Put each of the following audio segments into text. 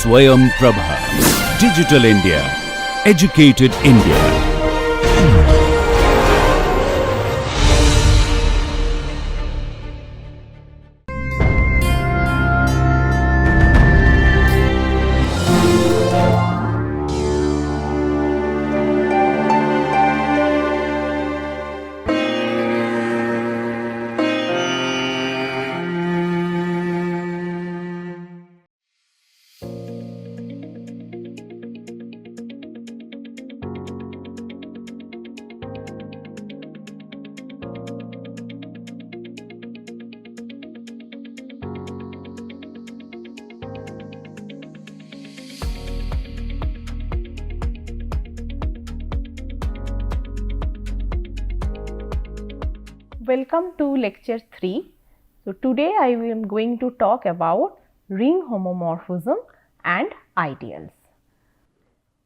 Swayam Prabha. Digital India. Educated India. Welcome to lecture 3. So today I am going to talk about ring homomorphism and ideals.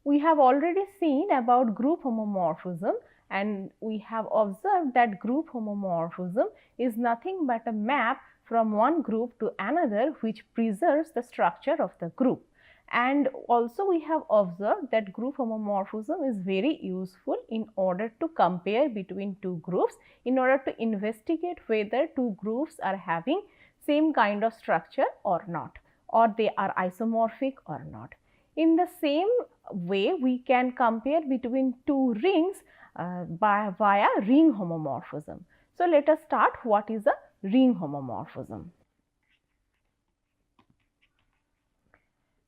We have already seen about group homomorphism, and we have observed that group homomorphism is nothing but a map from one group to another which preserves the structure of the group. And also we have observed that group homomorphism is very useful in order to compare between two groups, in order to investigate whether two groups are having same kind of structure or not, or they are isomorphic or not. In the same way, we can compare between two rings via ring homomorphism. So let us start what is a ring homomorphism.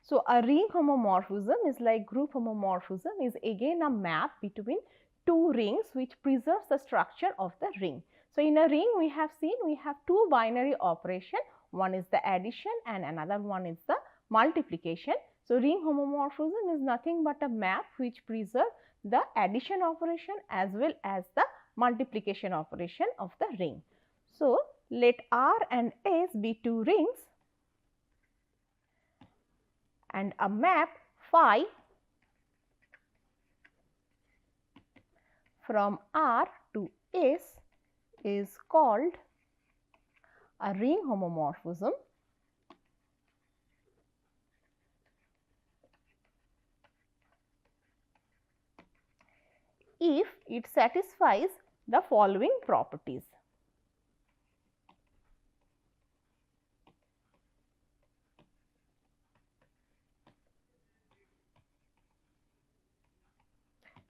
So a ring homomorphism is like group homomorphism, is again a map between two rings which preserves the structure of the ring. So in a ring we have seen we have two binary operation, one is the addition and another one is the multiplication. So ring homomorphism is nothing but a map which preserves the addition operation as well as the multiplication operation of the ring. So let R and S be two rings and a map phi from R to S is called a ring homomorphism if it satisfies the following properties.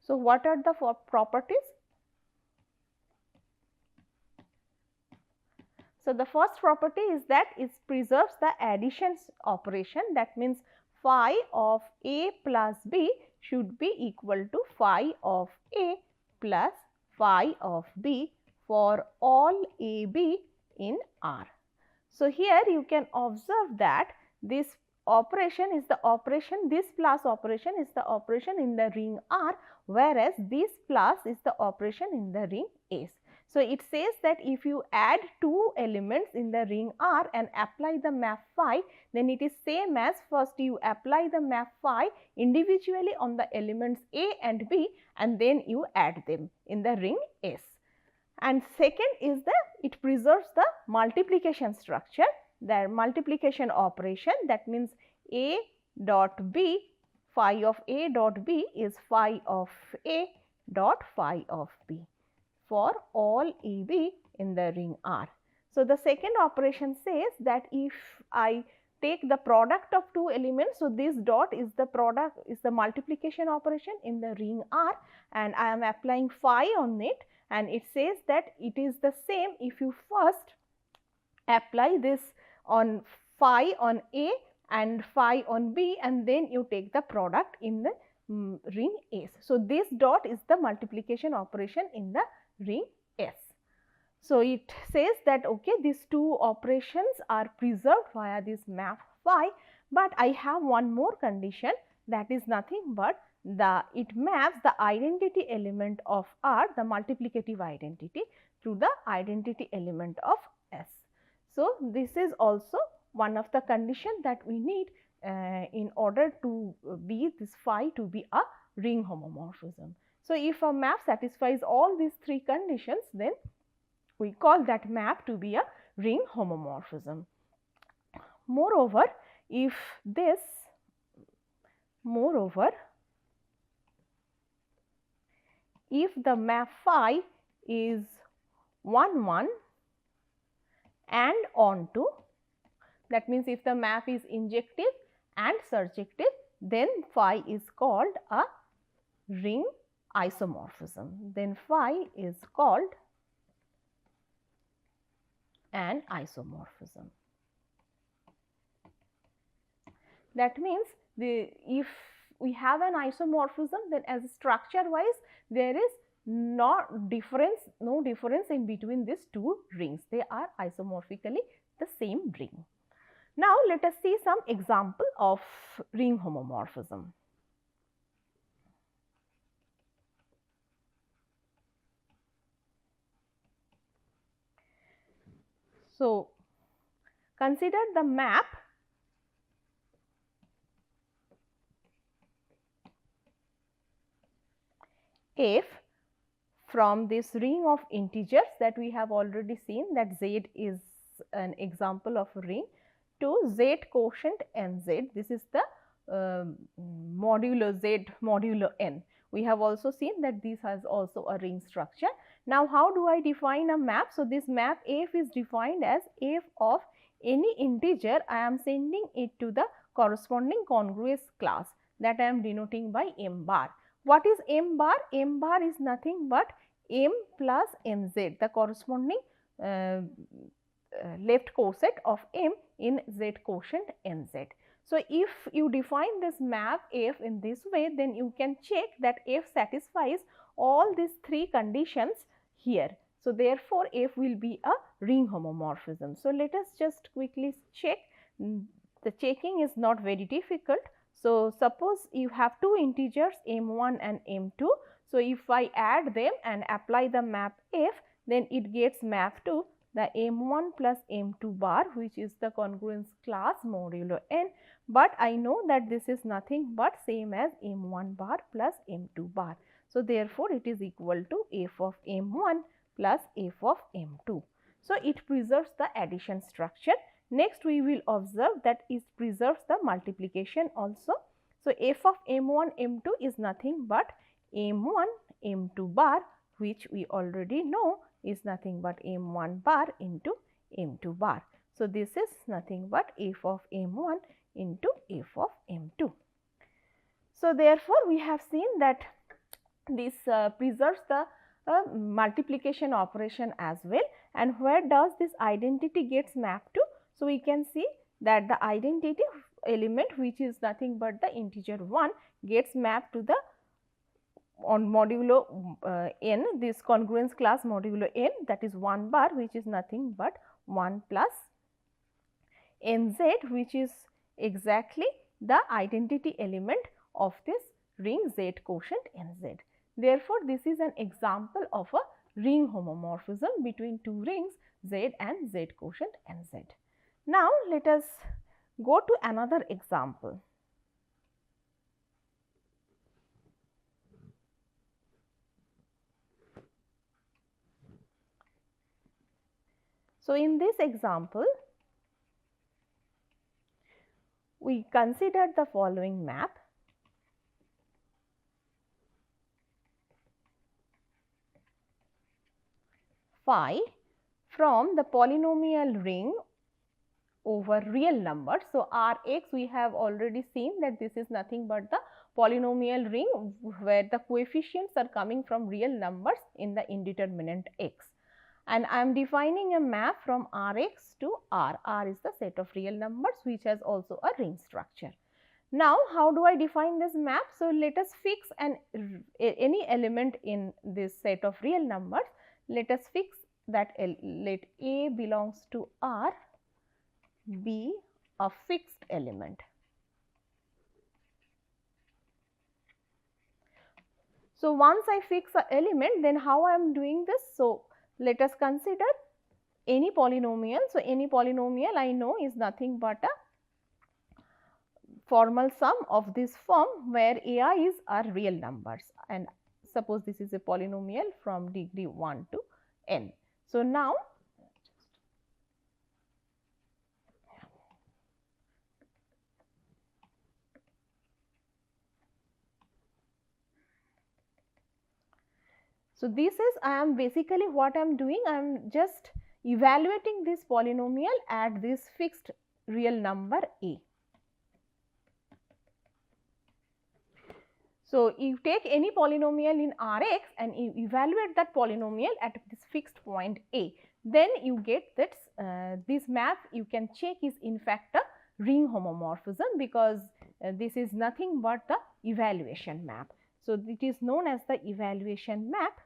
So what are the properties? So the first property is that it preserves the addition operation, that means phi of A plus B should be equal to phi of A plus phi of B for all AB in R. So here you can observe that this operation is the operation, this plus operation is the operation in the ring R, whereas this plus is the operation in the ring S. So it says that if you add two elements in the ring R and apply the map phi, then it is same as first you apply the map phi individually on the elements A and B and then you add them in the ring S. And second is that it preserves the multiplication structure, the multiplication operation, that means A dot B, phi of A dot B is phi of A dot phi of B for all AB in the ring R. So the second operation says that if I take the product of two elements, so this dot is the product, is the multiplication operation in the ring R, and I am applying phi on it, and it says that it is the same if you first apply this on phi on A and phi on B and then you take the product in the ring S. So this dot is the multiplication operation in the ring S. So it says that okay, these two operations are preserved via this map phi, but I have one more condition, that is nothing but it maps the identity element of R, the multiplicative identity, to the identity element of S. So this is also one of the conditions that we need in order to be this phi to be a ring homomorphism. So if a map satisfies all these three conditions, then we call that map to be a ring homomorphism. Moreover, if this Moreover, if the map phi is 1 1 and onto, that means if the map is injective and surjective, then phi is called a ring isomorphism. Then phi is called an isomorphism. That means if we have an isomorphism, then as structure wise there is no difference in between these two rings. They are isomorphically the same ring. Now, let us see some example of ring homomorphism. So, consider the map F from this ring of integers that we have already seen, that Z is an example of a ring, to Z quotient nz. This is the modulo Z modulo n. We have also seen that this has also a ring structure. Now, how do I define a map? So, this map F is defined as F of any integer. I am sending it to the corresponding congruous class that I am denoting by m bar. What is m bar? M bar is nothing but m plus nz, the corresponding left coset of m in Z quotient nz. So, if you define this map F in this way, then you can check that F satisfies all these three conditions here. So, therefore, F will be a ring homomorphism. So, let us just quickly check. The checking is not very difficult. So, suppose you have two integers m1 and m2. So, if I add them and apply the map F, then it gets mapped to the m1 plus m2 bar, which is the congruence class modulo n, but I know that this is nothing but same as m1 bar plus m2 bar. So, therefore, it is equal to f of m1 plus f of m2. So, it preserves the addition structure. Next, we will observe that it preserves the multiplication also. So, f of m1 m2 is nothing but m1 m2 bar, which we already know is nothing but m1 bar into m2 bar. So, this is nothing but f of m1 into f of m2. So, therefore, we have seen that this preserves the multiplication operation as well. And where does this identity gets mapped to? So, we can see that the identity element, which is nothing but the integer 1, gets mapped to the on modulo n, this congruence class modulo n, that is 1 bar, which is nothing but 1 plus nz, which is exactly the identity element of this ring Z quotient nz. Therefore, this is an example of a ring homomorphism between two rings Z and Z quotient nz. Now, let us go to another example. So, in this example, we considered the following map. Phi from the polynomial ring over real numbers. So, R x, we have already seen that this is nothing but the polynomial ring where the coefficients are coming from real numbers in the indeterminate x. And I am defining a map from Rx to R. R is the set of real numbers which has also a ring structure. Now, how do I define this map? So, let us fix any element in this set of real numbers. Let us fix that let A belongs to R be a fixed element. So, once I fix an element, then how I am doing this? So, let us consider any polynomial. So, any polynomial I know is nothing but a formal sum of this form where ai's are real numbers, and suppose this is a polynomial from degree 1 to n. So, now So, this is I am basically what I am doing, I am just evaluating this polynomial at this fixed real number a. So, you take any polynomial in Rx and you evaluate that polynomial at this fixed point a, then you get that this map you can check is in fact a ring homomorphism, because this is nothing but the evaluation map. So, it is known as the evaluation map.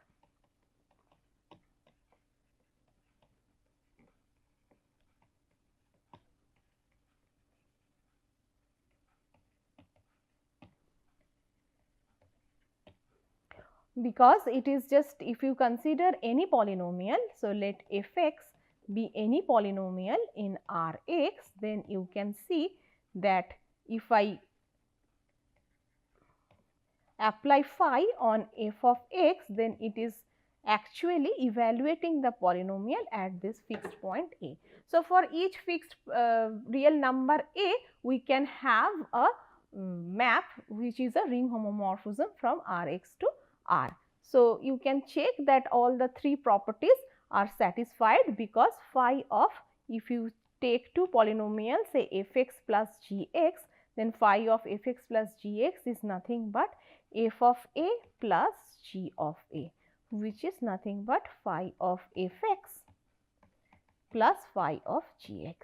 Because it is just, if you consider any polynomial, so let f(x) be any polynomial in Rx, then you can see that if I apply phi on f of x, then it is actually evaluating the polynomial at this fixed point a. So, for each fixed real number a, we can have a map which is a ring homomorphism from Rx to R. So, you can check that all the three properties are satisfied, because phi of, if you take two polynomials say f(x) plus g(x), then phi of f(x) plus g(x) is nothing but f of a plus g of a, which is nothing but phi of f(x) plus phi of gx.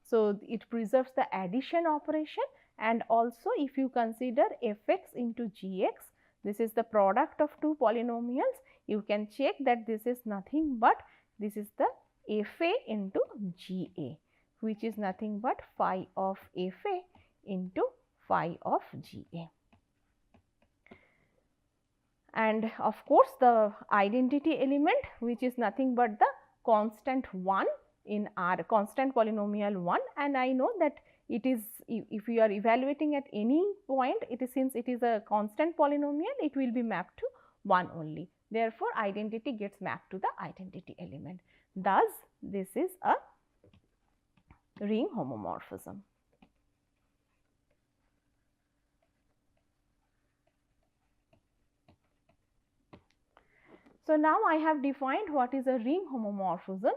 So, it preserves the addition operation, and also if you consider f(x) into gx, this is the product of two polynomials, you can check that this is nothing but this is the fa into ga, which is nothing but phi of fa into phi of ga. And of course, the identity element, which is nothing but the constant 1 in R, constant polynomial 1, and I know that it is, if you are evaluating at any point, it is, since it is a constant polynomial, it will be mapped to 1 only. Therefore, identity gets mapped to the identity element. Thus, this is a ring homomorphism. So, now I have defined what is a ring homomorphism.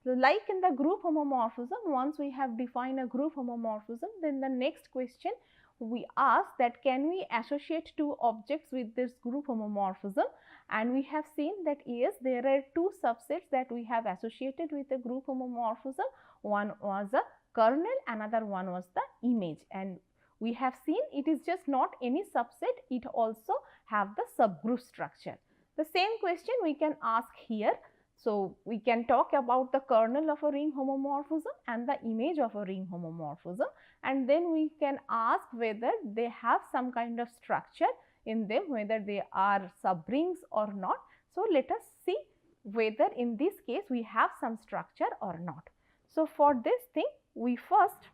So, like in the group homomorphism, once we have defined a group homomorphism, then the next question we ask that can we associate two objects with this group homomorphism, and we have seen that yes, there are two subsets that we have associated with the group homomorphism. One was a kernel, another one was the image, and we have seen it is just not any subset, it also have the subgroup structure. The same question we can ask here. So, we can talk about the kernel of a ring homomorphism and the image of a ring homomorphism, and then we can ask whether they have some kind of structure in them, whether they are subrings or not. So, let us see whether in this case we have some structure or not. So, for this thing we first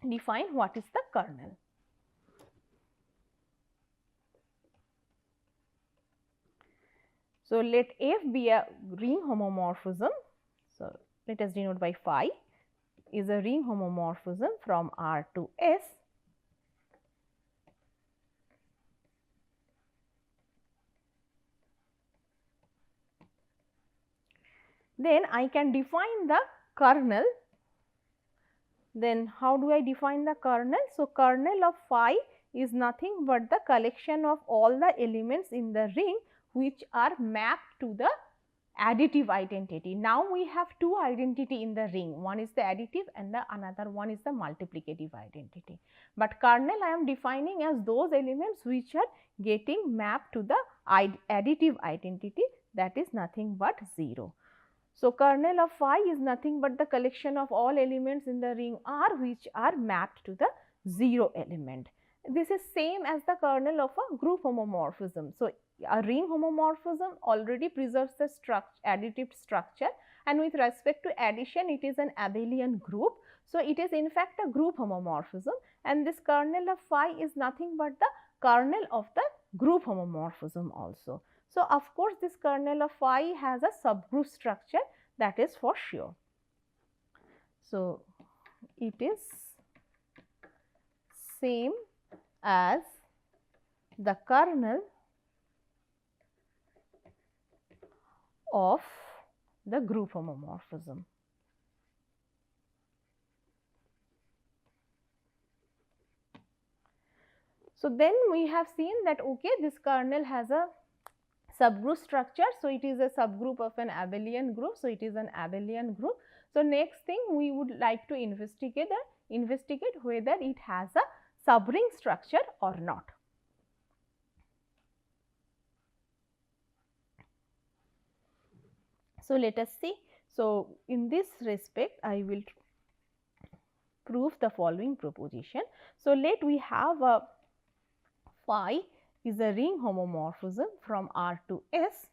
define what is the kernel. So, let f be a ring homomorphism. So, let us denote by phi is a ring homomorphism from R to S. Then I can define the kernel. Then how do I define the kernel? So, kernel of phi is nothing but the collection of all the elements in the ring which are mapped to the additive identity. Now, we have two identity in the ring, one is the additive and the another one is the multiplicative identity. But kernel I am defining as those elements which are getting mapped to the additive identity, that is nothing but 0. So, kernel of phi is nothing but the collection of all elements in the ring R which are mapped to the 0 element. This is same as the kernel of a group homomorphism. So, a ring homomorphism already preserves the additive structure, and with respect to addition it is an abelian group. So, it is in fact a group homomorphism, and this kernel of phi is nothing but the kernel of the group homomorphism also. So, of course, this kernel of phi has a subgroup structure, that is for sure. So, it is same as the kernel of the group homomorphism. So, then we have seen that okay, this kernel has a subgroup structure. So, it is a subgroup of an abelian group. So, it is an abelian group. So, next thing we would like to investigate whether it has a subring structure or not. So, let us see. So, in this respect I will prove the following proposition. So, let we have a phi is a ring homomorphism from R to S.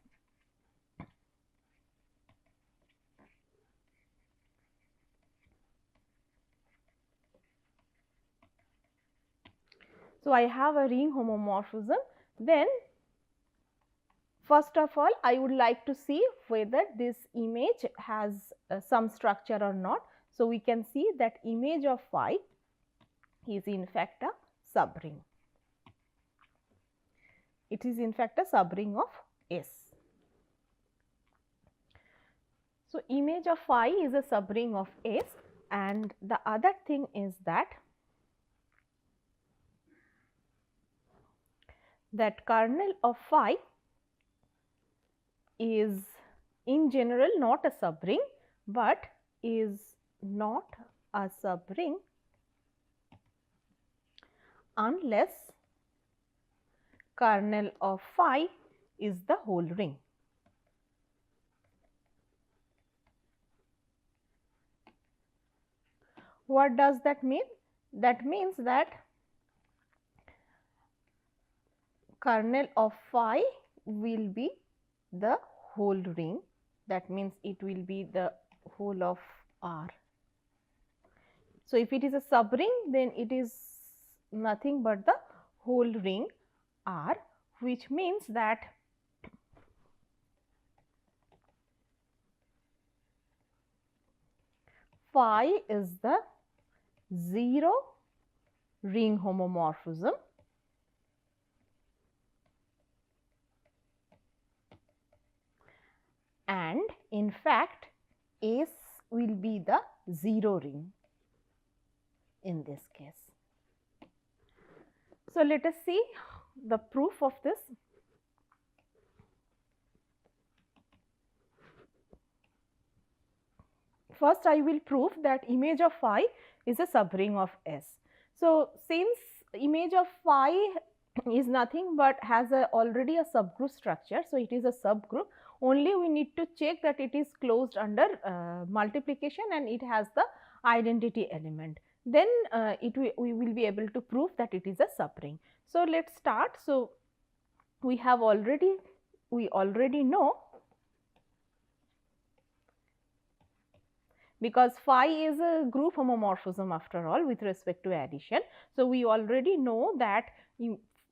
So, I have a ring homomorphism. Then first of all, I would like to see whether this image has some structure or not. So, we can see that image of phi is in fact a subring. It is in fact a subring of S. So, image of phi is a subring of S, and the other thing is that kernel of phi is in general not a subring, but is not a subring unless kernel of phi is the whole ring. What does that mean? That means that kernel of phi will be the whole ring. That means it will be the whole of R. So, if it is a subring, then it is nothing but the whole ring R, which means that phi is the 0 ring homomorphism and in fact S will be the 0 ring in this case. So, let us see the proof of this. First, I will prove that image of phi is a subring of S. So, since image of phi is nothing but has already a subgroup structure, so it is a subgroup. Only we need to check that it is closed under multiplication and it has the identity element. Then we will be able to prove that it is a subring. So, let us start. So, we already know, because phi is a group homomorphism after all with respect to addition. So, we already know that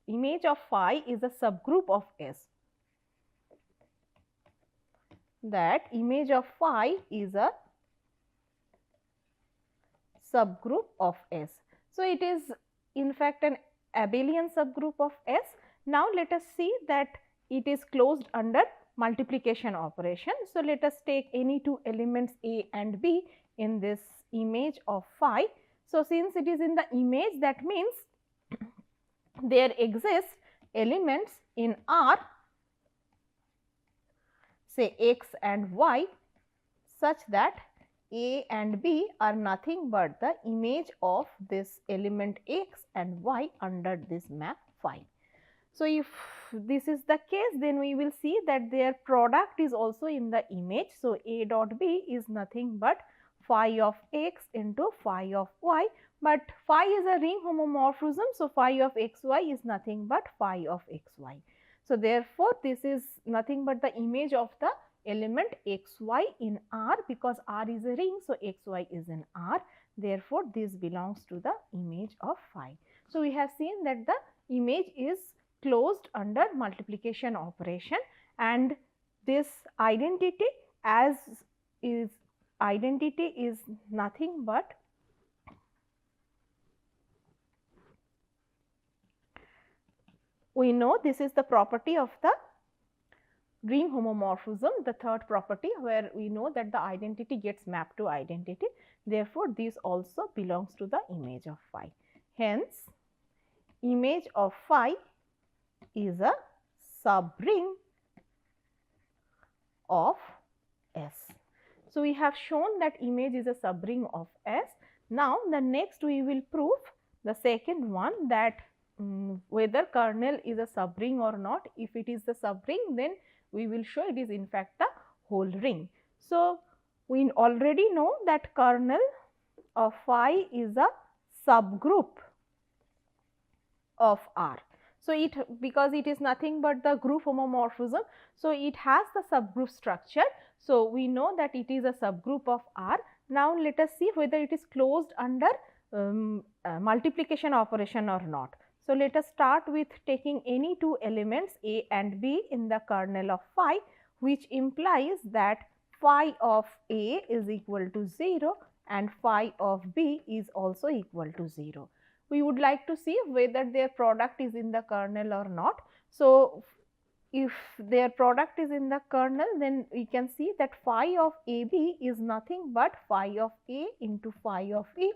image of phi is a subgroup of S. That image of phi is a subgroup of S. So, it is in fact an abelian subgroup of S. Now, let us see that it is closed under multiplication operation. So, let us take any two elements A and B in this image of phi. So, since it is in the image, that means there exist elements in R, say x and y, such that A and B are nothing but the image of this element x and y under this map phi. So, if this is the case, then we will see that their product is also in the image. So, A dot B is nothing but phi of x into phi of y, but phi is a ring homomorphism. So, phi of x y is nothing but phi of x y. So, therefore, this is nothing but the image of the element x y in R, because R is a ring. So, x y is in R. Therefore, this belongs to the image of phi. So, we have seen that the image is closed under multiplication operation, and this identity is nothing but we know this is the property of the ring homomorphism, the third property where we know that the identity gets mapped to identity. Therefore, this also belongs to the image of phi. Hence, image of phi is a subring of S. So, we have shown that image is a subring of S. Now, the next we will prove the second one, that whether kernel is a subring or not. If it is the subring, then we will show it is in fact the whole ring. So, we already know that kernel of phi is a subgroup of R. So, because it is nothing but the group homomorphism, so it has the subgroup structure. So, we know that it is a subgroup of R. Now, let us see whether it is closed under multiplication operation or not. So, let us start with taking any two elements A and B in the kernel of phi, which implies that phi of A is equal to 0 and phi of B is also equal to 0. We would like to see whether their product is in the kernel or not. So, if their product is in the kernel, then we can see that phi of AB is nothing but phi of A into phi of E,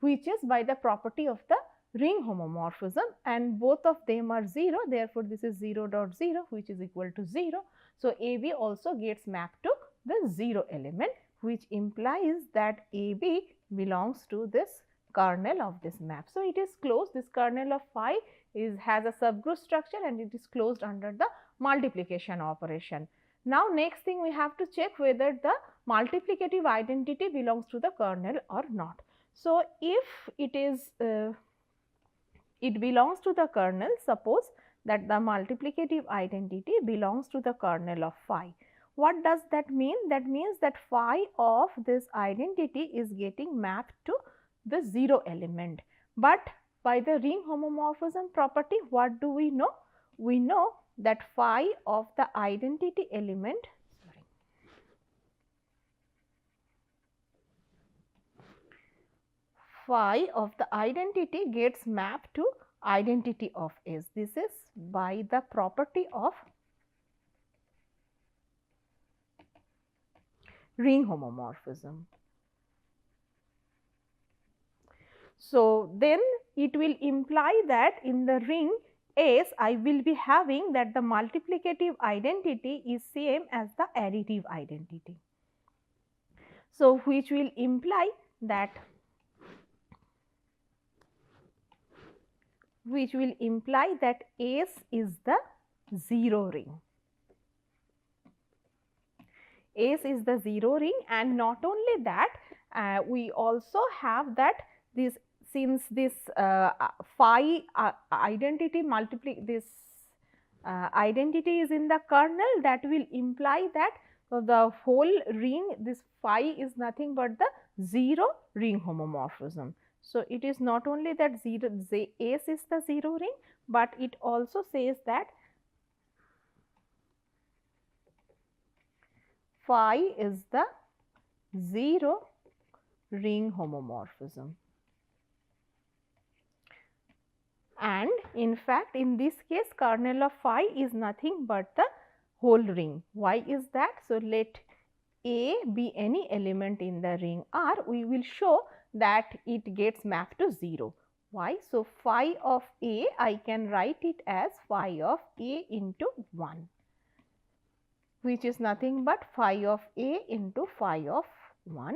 which is by the property of the ring homomorphism, and both of them are 0. Therefore, this is 0 dot 0, which is equal to 0. So, AB also gets mapped to the 0 element, which implies that AB belongs to this kernel of this map. So, it is closed. This kernel of phi has a subgroup structure and it is closed under the multiplication operation. Now, next thing we have to check whether the multiplicative identity belongs to the kernel or not. So, if it is it belongs to the kernel, suppose that the multiplicative identity belongs to the kernel of phi. What does that mean? That means that phi of this identity is getting mapped to the 0 element. But by the ring homomorphism property, what do we know? We know that phi of the identity element, phi of the identity gets mapped to identity of S. This is by the property of ring homomorphism. So, then it will imply that in the ring S, I will be having that the multiplicative identity is same as the additive identity. So, which will imply that S is the 0 ring. S is the 0 ring, and not only that, we also have that this, since this phi identity identity is in the kernel, that will imply that the whole ring, this phi is nothing but the 0 ring homomorphism. So, it is not only that S is the 0 ring, but it also says that phi is the 0 ring homomorphism. And in fact, in this case kernel of phi is nothing but the whole ring. Why is that? So, let A be any element in the ring R, we will show that it gets mapped to 0. Why? So, phi of A, I can write it as phi of A into 1, which is nothing but phi of A into phi of 1,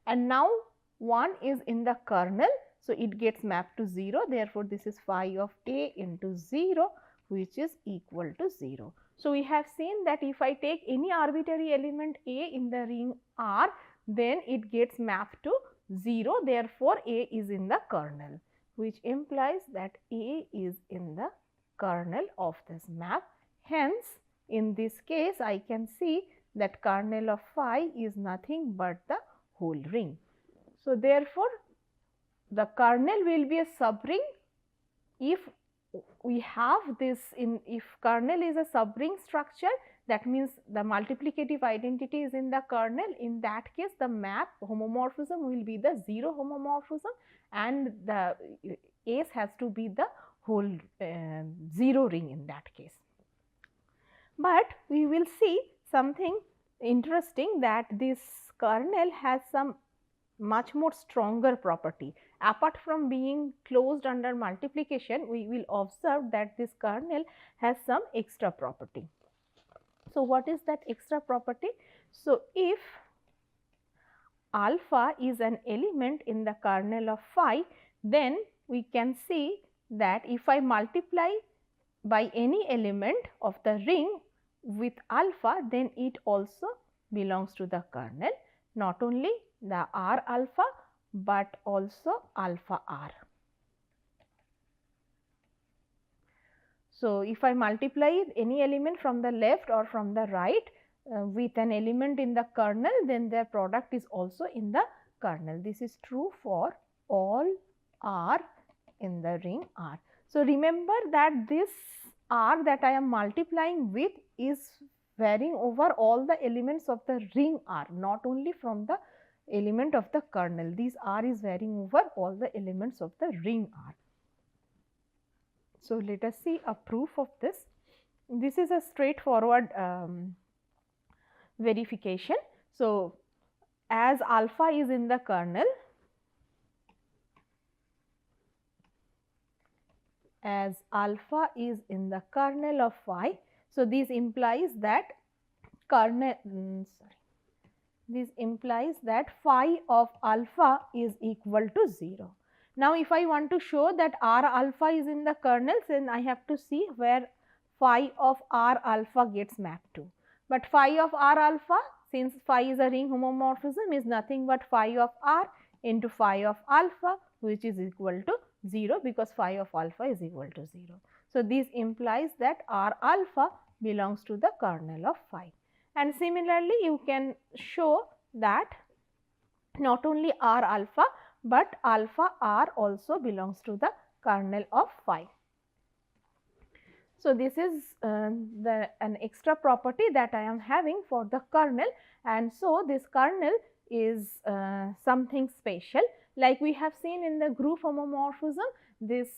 and now 1 is in the kernel. So, it gets mapped to 0, therefore, this is phi of A into 0, which is equal to 0. So, we have seen that if I take any arbitrary element A in the ring R, then it gets mapped to 0, therefore, A is in the kernel, which implies that A is in the kernel of this map. Hence, in this case, I can see that kernel of phi is nothing but the whole ring. So, therefore, the kernel will be a subring if we have this if kernel is a subring structure, that means the multiplicative identity is in the kernel. In that case, the map homomorphism will be the 0 homomorphism, and the S has to be the whole 0 ring in that case. But we will see something interesting, that this kernel has some much more stronger property. Apart from being closed under multiplication, we will observe that this kernel has some extra property. So, what is that extra property? So, if alpha is an element in the kernel of phi, then we can see that if I multiply by any element of the ring with alpha, then it also belongs to the kernel, not only the R alpha, but also alpha R. So, if I multiply any element from the left or from the right with an element in the kernel, then their product is also in the kernel. This is true for all R in the ring R. So, remember that this R that I am multiplying with is varying over all the elements of the ring R, not only from the element of the kernel. This R is varying over all the elements of the ring R. So, let us see a proof of this. This is a straightforward verification. So, as alpha is in the kernel, as alpha is in the kernel of phi, so this implies that this implies that phi of alpha is equal to 0. Now, if I want to show that R alpha is in the kernels, then I have to see where phi of R alpha gets mapped to. But phi of R alpha, since phi is a ring homomorphism, is nothing but phi of R into phi of alpha, which is equal to 0, because phi of alpha is equal to 0. So, this implies that R alpha belongs to the kernel of phi. And similarly, you can show that not only R alpha, but alpha R also belongs to the kernel of phi. So, this is an extra property that I am having for the kernel, and so this kernel is something special. Like we have seen in the group homomorphism, this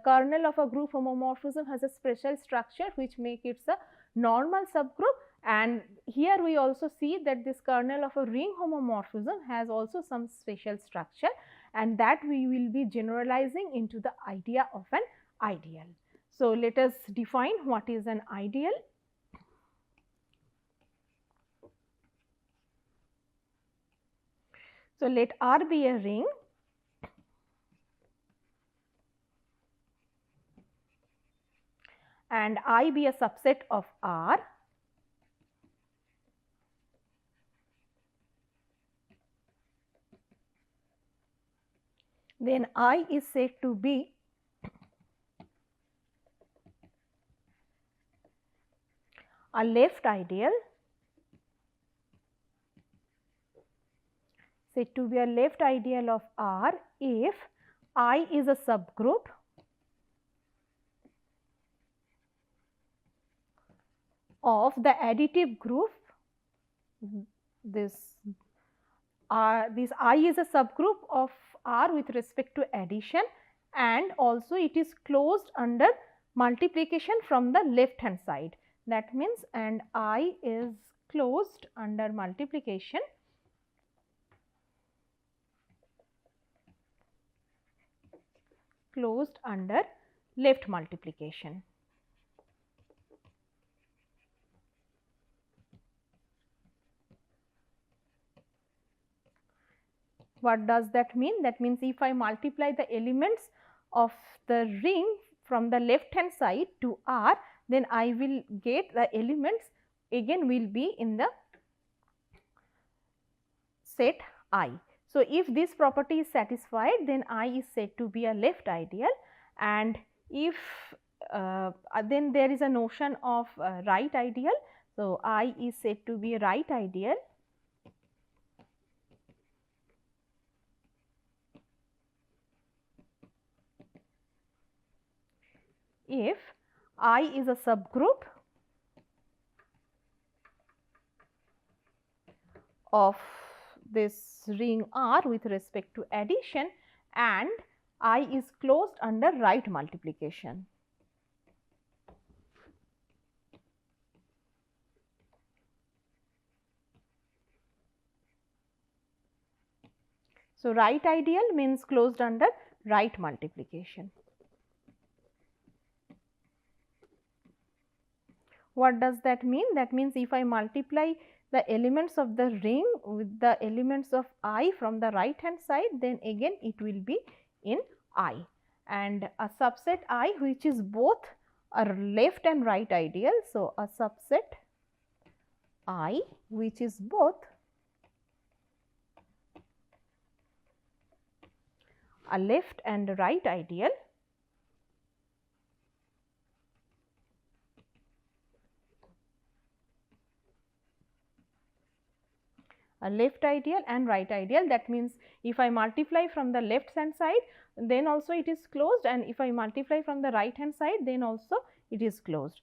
kernel of a group homomorphism has a special structure which makes it a normal subgroup, and here we also see that this kernel of a ring homomorphism has also some special structure, and that we will be generalizing into the idea of an ideal. So, let us define what is an ideal. So, let R be a ring and I be a subset of R. Then I is said to be a left ideal, said to be a left ideal of R if I is a subgroup of the additive group. This I is a subgroup of R with respect to addition, and also it is closed under multiplication from the left hand side. That means, and I is closed under multiplication left multiplication. What does that mean? That means if I multiply the elements of the ring from the left hand side to R, then I will get the elements again will be in the set I. So, if this property is satisfied, then I is said to be a left ideal, and if then there is a notion of right ideal. So, I is said to be a right ideal if I is a subgroup of this ring R with respect to addition and I is closed under right multiplication. So, right ideal means closed under right multiplication. What does that mean? That means if I multiply the elements of the ring with the elements of I from the right hand side, then again it will be in I, and a subset I which is both a left and right ideal. So, a subset I which is both a left and right ideal and right ideal. That means, if I multiply from the left hand side, then also it is closed, and if I multiply from the right hand side, then also it is closed.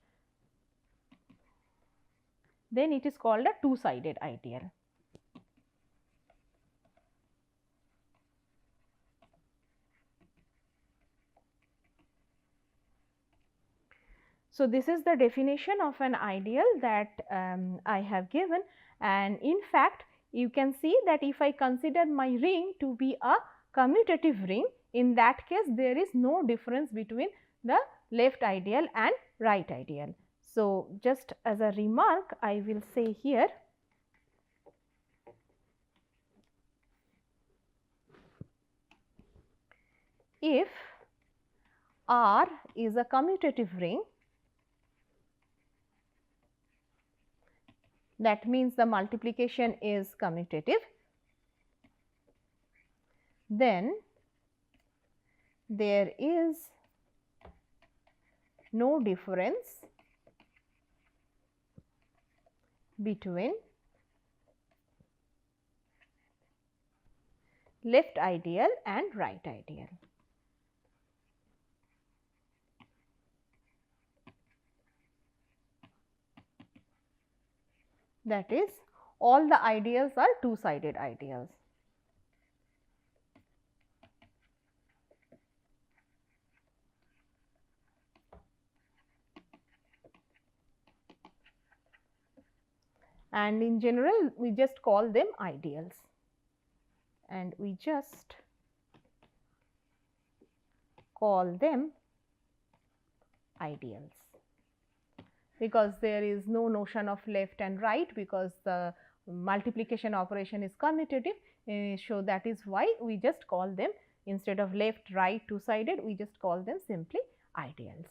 Then it is called a two-sided ideal. So, this is the definition of an ideal that I have given, and in fact, you can see that if I consider my ring to be a commutative ring, in that case there is no difference between the left ideal and right ideal. So, just as a remark I will say here, if R is a commutative ring, that means the multiplication is commutative, then there is no difference between left ideal and right ideal. That is, all the ideals are two-sided ideals. And in general we just call them ideals, and we just call them ideals, because there is no notion of left and right, because the multiplication operation is commutative. So, that is why we just call them, instead of left right two-sided, we just call them simply ideals.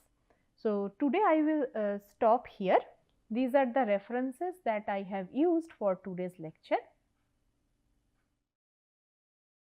So, today I will stop here. These are the references that I have used for today's lecture.